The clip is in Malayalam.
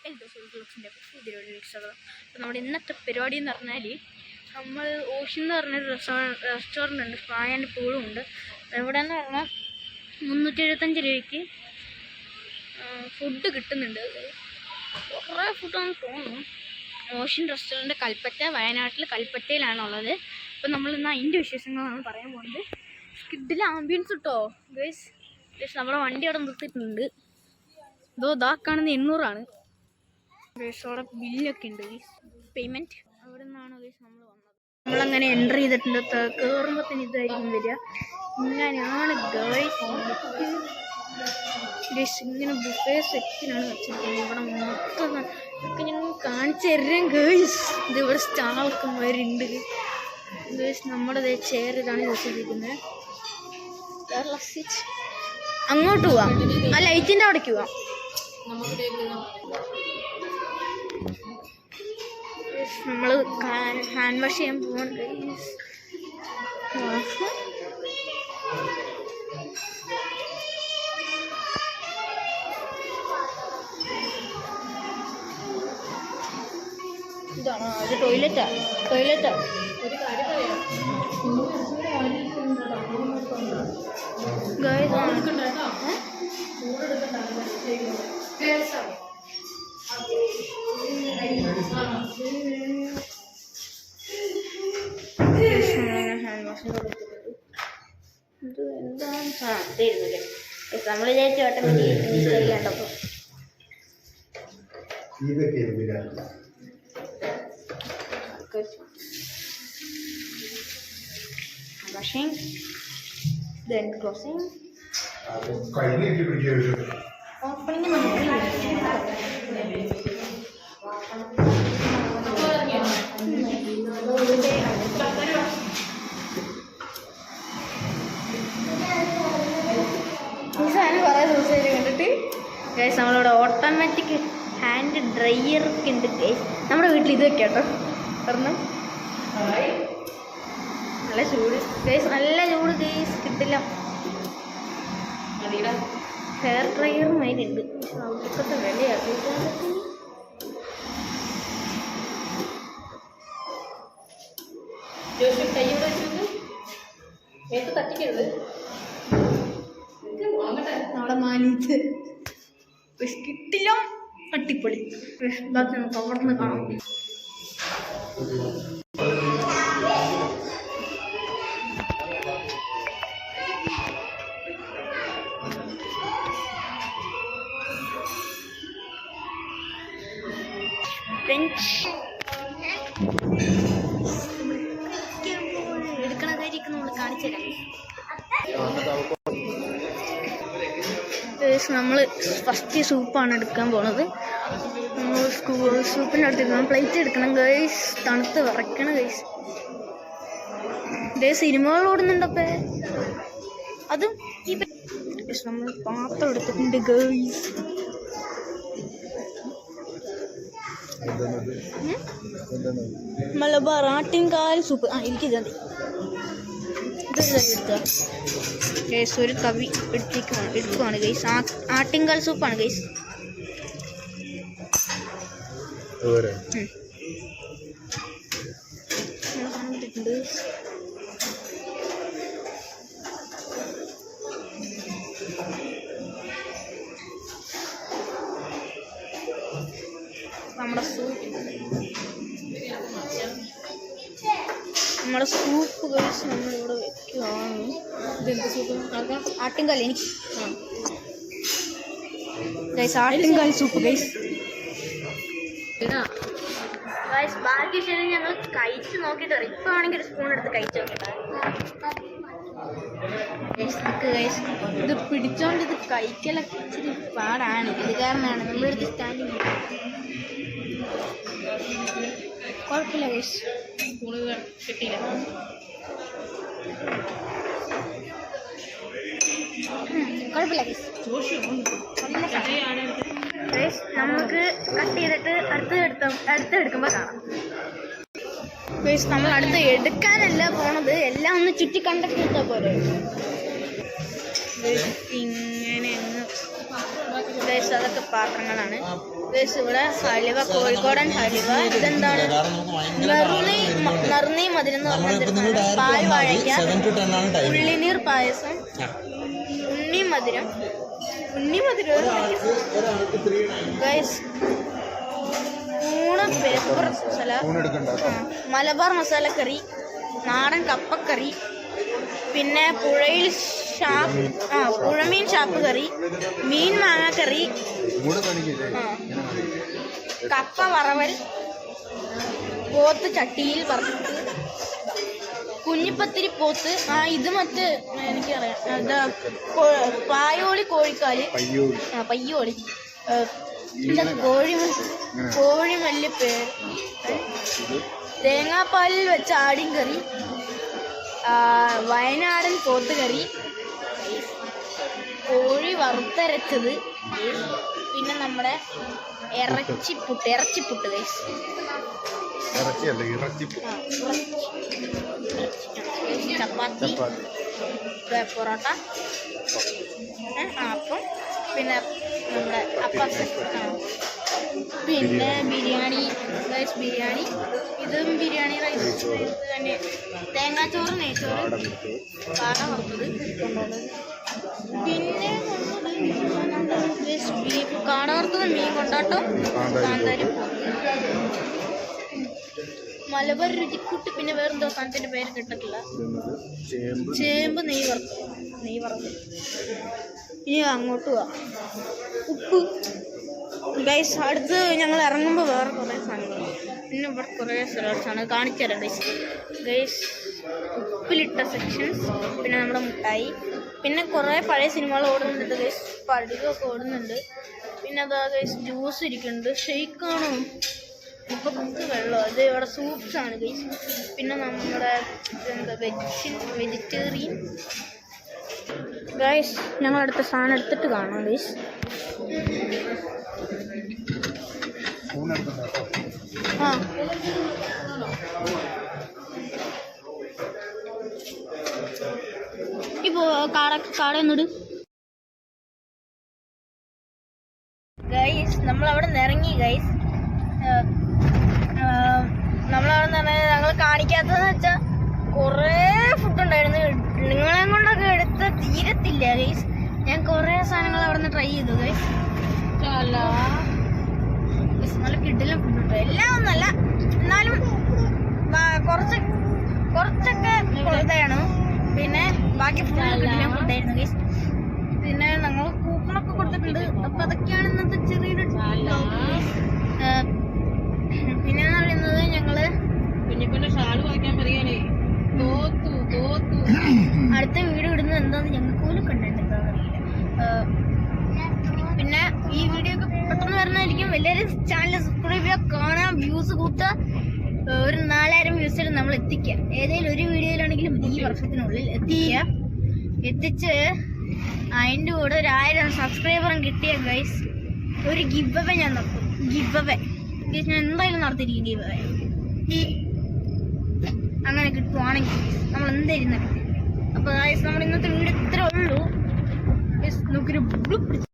എല്ലാവർക്കും പരിപാടി രക്ഷകളും. അപ്പോൾ നമ്മുടെ ഇന്നത്തെ പരിപാടി എന്ന് പറഞ്ഞാൽ നമ്മൾ ഓഷ്യൻ എന്ന് പറഞ്ഞൊരു റെസ്റ്റോറൻ്റ് ഉണ്ട്, സ്പാ ആൻഡ് പൂളും ഉണ്ട്. ഇവിടെ എന്ന് പറഞ്ഞാൽ 375 രൂപയ്ക്ക് ഫുഡ് കിട്ടുന്നുണ്ട്. കുറേ ഫുഡാണെന്ന് തോന്നുന്നു. ഓഷ്യൻ റെസ്റ്റോറൻറ്റ് കൽപ്പറ്റ, വയനാട്ടിൽ കൽപ്പറ്റയിലാണുള്ളത്. അപ്പോൾ നമ്മൾ ഇന്ന് അതിൻ്റെ വിശേഷങ്ങളാണ് പറയാൻ പോകുന്നത്. കിഡിലെ ആംബിയൻസ് കിട്ടോ ഗൈസ്. നമ്മുടെ വണ്ടി അവിടെ നിർത്തിയിട്ടുണ്ട്. ഇതാ കാണുന്ന 800 ഗൈസ്. അവിടെ ബില്ലൊക്കെ ഉണ്ട് ഗൈസ്. പേയ്മെൻറ്റ് അവിടെ നിന്നാണ് ഗൈസ് നമ്മൾ വന്നത്. നമ്മളങ്ങനെ എൻ്റർ ചെയ്തിട്ടുണ്ട്. കയറുമ്പോൾ തന്നെ ഇതായിരിക്കും വരിക. ഇങ്ങനെയാണ് ഗൈസ്. ഗൈസ് ഇങ്ങനെ ബുഫേ സെറ്റിനാണ് വെച്ചിരിക്കുന്നത്. ഇവിടെ മൊത്തം ഒക്കെ ഞങ്ങൾ കാണിച്ചു തരാം ഗൈസ്. ഇതിവിടെ സ്റ്റാളൊക്കെ വരുന്നുണ്ട് ഗൈസ്. നമ്മുടെ ചെയർ ഇതാണ് വെച്ചിരിക്കുന്നത്. അങ്ങോട്ട് പോവാം, ആ ലൈറ്റിൻ്റെ അവിടേക്ക് പോവാം. നമ്മൾ ഹാൻഡ് വാഷ് ചെയ്യാൻ പോവാൻ ഗൈസ്. ഇതാണോ അത്? ടോയ്ലറ്റാ ഒരു കാര്യം പറയാം ഗൈസ്. ഇത് എന്താണ് തരുന്നില്ലേ? നമ്മൾ വിചാരിച്ചു ഓട്ടോമാറ്റിക് കണ്ടപ്പോൾ washing, then closing, opening കണ്ടിട്ട് ഗൈസ്. നമ്മളിവിടെ ഓട്ടോമാറ്റിക് ഹാൻഡ് ഡ്രയർ ഒക്കെ ഉണ്ട് ഗൈസ്. നമ്മുടെ വീട്ടിൽ ഇത് വെക്കാം കേട്ടോ. കാരണം നല്ല ചൂട് ഗൈസ്, നല്ല ചൂട് ഗൈസ്. കിട്ടില്ല. ഹെയർ ഡ്രയറും അതിനുണ്ട്. അവിടുത്തെ വിലയാണ് തട്ടിക്കരുത്. നാളെ മാനിച്ച് കിട്ടില്ല. അട്ടിപ്പൊളി. ബാക്കി നമുക്ക് അവിടെ നിന്ന് കാണാം. എടുക്കണ കാര്യമൊക്കെ നമ്മൾ കാണിച്ചു തരാം. നമ്മൾ ഫസ്റ്റ് സൂപ്പാണ് എടുക്കാൻ പോണത്. സൂപ്പിൻ്റെ അടുത്ത് പ്ലേറ്റ് എടുക്കണം ഗൈസ്. തണുത്ത് വിറയ്ക്കണം ഗൈസ്. ഇതേ സിനിമകൾ ഓടുന്നുണ്ടപ്പേ. അതും ഈ നമ്മൾ പാത്രം എടുത്തിട്ടുണ്ട് ഗൈസ്. മലബാർ ആട്ടിൻകാൽ സൂപ്പ്. എനിക്കിത് മതി. എടുത്ത ഗൈസ് ഒരു തവി എടുക്കുവാണ് ഗൈസ്. ആട്ടിൻകാൽ സൂപ്പാണ് ഗൈസ്. നമ്മുടെ സൂപ്പ് ഗൈസ് നമ്മളിവിടെ വെക്കുകയാണ്. ഇതെന്ത് സൂപ്പ്? ആട്ടിൻകാൽ. എനിക്ക് ഗൈസ് ആട്ടിൻകാൽ സൂപ്പ് ഗൈസ്. ഗൈസ് ബാക്കി ശരി ഞങ്ങൾ കഴിച്ച് നോക്കിയിട്ട് വരാം. ഇപ്പം ആണെങ്കിൽ ഒരു സ്പൂൺ എടുത്ത് കഴിച്ച് നോക്കിയിട്ടാ ഗൈസ്. ഇത് പിടിച്ചോണ്ട് ഇത് കഴിക്കലൊക്കെ ഇച്ചിരി പാടാണ്. ഇത് കാരണമാണ് നമ്മളെടുത്ത് സ്റ്റാൻഡിങ്. കുഴപ്പമില്ല ഗൈസ്. സ്പൂണ് കിട്ടിയില്ല. കുഴപ്പമില്ല ഗൈസ്. നമുക്ക് കട്ട് ചെയ്തിട്ട് അടുത്ത് എടുക്കുമ്പോൾ കാണാം ഗൈസ്. നമ്മൾ അടുത്ത് എടുക്കാനല്ല പോണത്, എല്ലാം ഒന്ന് ചുറ്റി കണ്ടൊക്കെ എടുത്താൽ പോലെ. ഇങ്ങനെ ഗൈസ് അതൊക്കെ പാത്രങ്ങളാണ്. ഗൈസ് ഇവിടെ ഹലുവ, കോഴിക്കോടൻ ഹലുവ. ഇതെന്താണ്? നറുനീ മധുരം എന്ന് പറഞ്ഞ പാൽ വാഴയ്ക്ക, ഉള്ളിനീർ പായസം, ഉണ്ണി മധുരം ഗൈസ്, ഊണ്, പേപ്പർ മസാല, മലബാർ മസാലക്കറി, നാടൻ കപ്പക്കറി, പിന്നെ പുഴമീൻ ഷാപ്പ് കറി, മീൻ മാങ്ങാക്കറി, കപ്പ വറവൽ, പോത്ത് ചട്ടിയിൽ വറുത്ത്, കുഞ്ഞിപ്പത്തിരി പോത്ത്. ഇത് മറ്റ് എനിക്കറിയാം, എന്താ പായോളി കോഴിക്കാല്, പയ്യോളി, കോഴിമല്ലി പേര്, തേങ്ങാപ്പാലിൽ വെച്ച ആടിൻ കറി, വയനാടൻ പോത്ത് കറി, കോഴി വറുത്തരച്ചത്, പിന്നെ നമ്മുടെ ഇറച്ചിപ്പുട്ട് ഗൈസ്, ചപ്പാത്തി, പൊറോട്ട, അപ്പം, പിന്നെ നമ്മുടെ പിന്നെ ബിരിയാണി ഗൈസ്, ബിരിയാണി. ഇതും ബിരിയാണി റൈസ് തന്നെ. തേങ്ങാച്ചോറ്, നെയ്ച്ചോറ്, കാട വറുത്തത് കൊണ്ടുവന്നത്. പിന്നെ ബീഫ്, കാട വറുത്തത്, മീൻ കൊണ്ടാട്ടം, കാന്താരി, മലബാർ രുചിക്കൂട്ട്. പിന്നെ വേറെന്തോ സാധനത്തിന്റെ പേര് കിട്ടത്തില്ല. ചേമ്പ് നെയ്യ് വറുത്തത്. ഇനി അങ്ങോട്ട് പോവാം. ഉപ്പ് ഗൈസ്. അടുത്ത് ഞങ്ങൾ ഇറങ്ങുമ്പോൾ വേറെ കുറേ സാധനങ്ങൾ. പിന്നെ ഇവിടെ കുറേ സ്ഥലമാണ് കാണിച്ചു തരാം ഗൈസ്. ഉപ്പിലിട്ട സെക്ഷൻസ്, പിന്നെ നമ്മുടെ മുട്ടായി, പിന്നെ കുറേ പഴയ സിനിമകൾ ഓടുന്നുണ്ട് ഗൈസ്. പടികമൊക്കെ ഓടുന്നുണ്ട്. പിന്നെ അതാ ഗൈസ് ജ്യൂസ് ഇരിക്കുന്നുണ്ട്. ഷെയ്ക്കാണോ? ഇപ്പം വെള്ളം. അത് ഇവിടെ സൂപ്സ് ആണ് ഗൈസ്. പിന്നെ നമ്മുടെ എന്താ വെജിറ്റേറിയൻ ഗൈസ്. ഞങ്ങൾ അടുത്ത സാധനം എടുത്തിട്ട് കാണാം ഗൈസ്. ഇപ്പോ കാടയൊന്നിട് ഗൈസ്. നമ്മളവിടെ നിന്ന് ഇറങ്ങി ഗൈസ്. നമ്മളവിടെ നിന്ന് ഞങ്ങൾ കാണിക്കാത്തതെന്ന് വെച്ചാൽ കുറേ ഫുഡ് ഉണ്ടായിരുന്നു. നിങ്ങളെ കൊണ്ടൊക്കെ എടുത്ത് തീരത്തില്ല ഗൈസ്. ഞാൻ കുറേ സാധനങ്ങൾ അവിടെ നിന്ന് ട്രൈ ചെയ്തു ഗൈസ്. നല്ല കിഡിലും ഫുഡ് കിട്ടും. എല്ലാം ഒന്നല്ല, എന്നാലും കുറച്ചൊക്കെ ഇതാണ്. പിന്നെ ബാക്കി ഫുഡിലും ഫുഡായിരുന്നു ഗൈസ്. പിന്നെ ഞങ്ങൾ കൂപ്പണൊക്കെ കൊടുത്തിട്ടുണ്ട്. അപ്പൊ അതൊക്കെയാണ് ഇന്നത്തെ ചെറിയൊരു. പിന്നെന്ന് പറയുന്നത് ഞങ്ങള് അടുത്ത വീഡിയോ ഇടുന്നത് എന്താന്ന് ഞങ്ങൾക്ക് പോലും കണ്ടിട്ട് എന്താണെന്ന് അറിയില്ല. പിന്നെ ഈ വീഡിയോ ഒക്കെ പെട്ടെന്ന് വരുന്നതായിരിക്കും. എല്ലാവരും ചാനൽ സബ്സ്ക്രൈബ് ചെയ്യുക, കാണാം, വ്യൂസ് കൂട്ടുക. ഒരു 4000 വ്യൂസിൽ നമ്മൾ എത്തിക്കാം. ഏതെങ്കിലും ഒരു വീഡിയോയിലാണെങ്കിലും ഈ വർഷത്തിനുള്ളിൽ എത്തിച്ച് അതിൻ്റെ കൂടെ ഒരു 1000 സബ്സ്ക്രൈബറും കിട്ടിയ ഗൈസ് ഒരു ഗിവ് അവേ ഞാൻ നടത്തും. ഞാൻ എന്തായാലും നടത്തിയിരിക്കും ഗിവ് അവേ. അങ്ങനെ കിട്ടുവാണെങ്കിൽ നമ്മൾ എന്തായാലും നടത്തും. അപ്പോൾ ഗൈസ് നമ്മുടെ ഇന്നത്തെ വീഡിയോ ഇത്രേ ഉള്ളൂ. നോക്കൊരു